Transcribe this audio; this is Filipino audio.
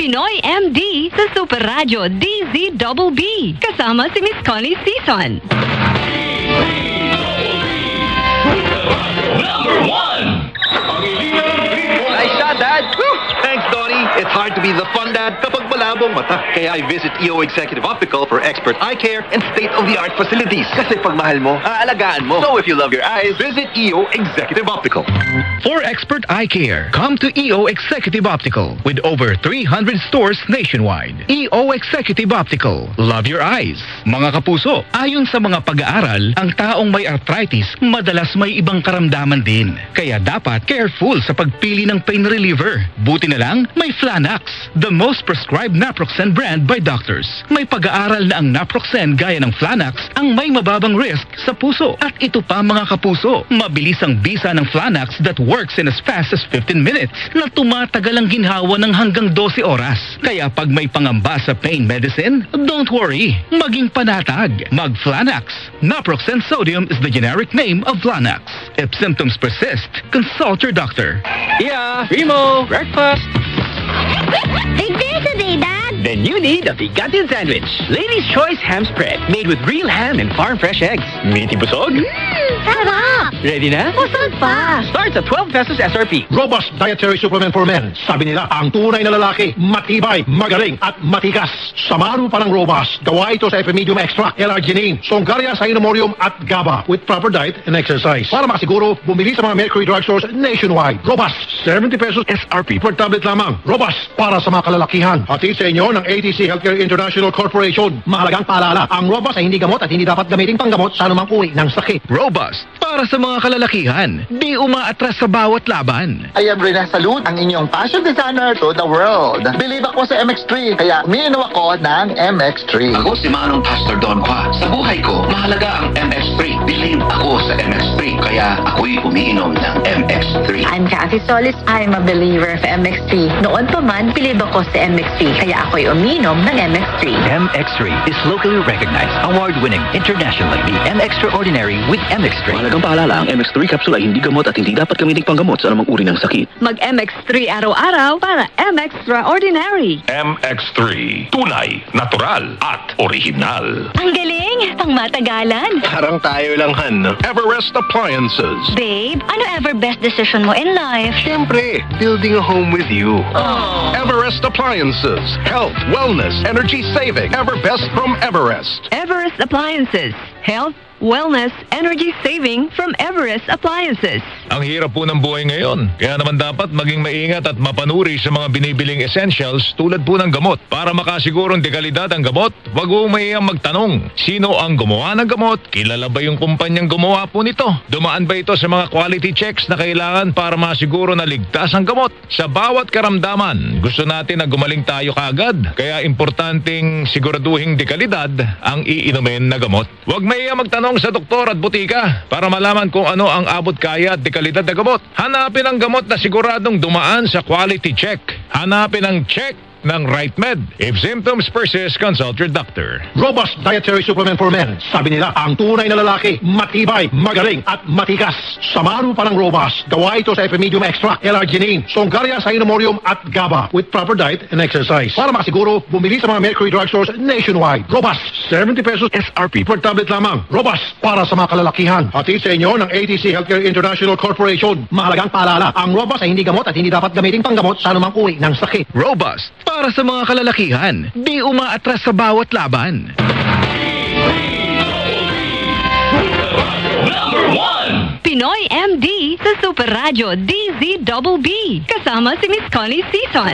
Pinoy MD sa Super Radio DZBB. Kasama si Miss Connie Season. Number 1! Nice shot, Dad! Woo! Thanks, Donnie. It's hard to be the fun dad kapag malabong mata. Kaya I visit EO Executive Optical for expert eye care and state-of-the-art facilities. Kasi pag mahal mo, aalagaan mo. So if you love your eyes, visit EO Executive Optical. For expert eye care, come to EO Executive Optical with over 300 stores nationwide. EO Executive Optical. Love your eyes. Mga kapuso, ayon sa mga pag-aaral, ang taong may arthritis madalas may ibang karamdaman din. Kaya dapat careful sa pagpili ng pain reliever. Buti na lang, may Flanax, the most prescribed naproxen brand by doctors. May pag-aaral na ang naproxen gaya ng Flanax ang may mababang risk sa puso. At ito pa mga kapuso, mabilis ang bisa ng Flanax that works in as fast as 15 minutes na tumatagal ang ginhawa ng hanggang 12 oras. Kaya pag may pangamba sa pain medicine, don't worry, maging panatag. Mag-Flanax. Naproxen sodium is the generic name of Flanax. If symptoms persist, consult your doctor. Yeah, Primo, breakfast. Big day today, Dad! Then you need a Bigatin sandwich. Ladies' Choice ham spread made with real ham and farm-fresh eggs. Meaty busog? Sarap! Ready na? Busog pa! Starts at 12 pesos SRP. Robust dietary supplement for men. Sabi nila, ang tunay na lalaki, matibay, magaling, at matikas. Samahan mo pa ng Robust. Gawa ito sa FMedium Extra, L-Arginine, Songaria Cyanomorium, at GABA with proper diet and exercise. Para makasiguro, bumili sa mga Mercury drugstores nationwide. Robust, 70 pesos SRP per tablet lamang. Robust, para sa mga kalalakihan. Hatid sa inyo ng ATC Healthcare International Corporation. Mahalagang paalala, ang Robust ay hindi gamot at hindi dapat gamitin panggamot sa anumang uri ng sakit. Robust, para sa mga kalalakihan, di umaatras sa bawat laban. I am Rene Salud, ang inyong fashion designer to the world. Believe ako sa MX3, kaya umiinom ako ng MX3. Ako si Manong Pastor Don Qua. Sa buhay ko, mahalaga ang MX3. Believe ako sa MX3, kaya ako'y umiinom ng MX3. I'm Kathy Solis. I'm a believer of MX3. Noon pa man, believe ako sa MX3, kaya ako'y umiinom ng MX3. MX3 is locally recognized, award-winning internationally. The M-Extraordinary with MX3. Mahalagang paalala, ang MX3 capsule ay hindi gamot at hindi dapat gamitin panggamot sa anumang uri ng sakit. Mag-MX3 araw-araw para M-Extraordinary. MX3. Tunay, natural, at original. Ang galing! Pangmatagalan! Parang tayo lang, Han, no? Everest Appliances. Babe, ano ever best decision mo in life? Siyempre, building a home with you. Everest Appliances. Health, wellness, energy saving. Everbest from Everest. Everest Appliances. Health, wellness, energy saving from Everest Appliances. Ang hirap po ng buhay ngayon. Kaya naman dapat maging maingat at mapanuri sa mga binibiling essentials tulad po ng gamot. Para makasigurong dekalidad ang gamot, wag po mahiyang magtanong. Sino ang gumawa ng gamot? Kilala ba yung kumpanyang gumawa po nito? Dumaan ba ito sa mga quality checks na kailangan para masiguro na ligtas ang gamot? Sa bawat karamdaman, gusto natin na gumaling tayo kaagad. Kaya importanteng siguraduhing dekalidad ang iinumin na gamot. Wag mahiyang magtanong sa doktor at butika para malaman kung ano ang abot kaya at dekalidad na gamot. Hanapin ang gamot na siguradong dumaan sa quality check. Hanapin ang check ng RightMed. If symptoms persist, consult your doctor. Robust dietary supplement for men. Sabi nila, ang tunay na lalaki, matibay, magaling, at matikas. Samahan mo pa ng Robust. Gawa ito sa FMedium Extra, L-Arginine, Songaria Cyanomorium, at GABA with proper diet and exercise. Para makasiguro, bumili sa mga Mercury drugstores nationwide. Robust, 70 pesos SRP per tablet lamang. Robust, para sa mga kalalakihan. Hatid sa inyo ng ATC Healthcare International Corporation. Mahalagang paalala, ang Robust ay hindi gamot at hindi dapat gamitin panggamot sa anumang uri ng sakit. Robust, para sa mga kalalakihan, di umaatras sa bawat laban. Number 1! Pinoy MD sa Super Radio DZBB. Kasama si Miss Connie Season.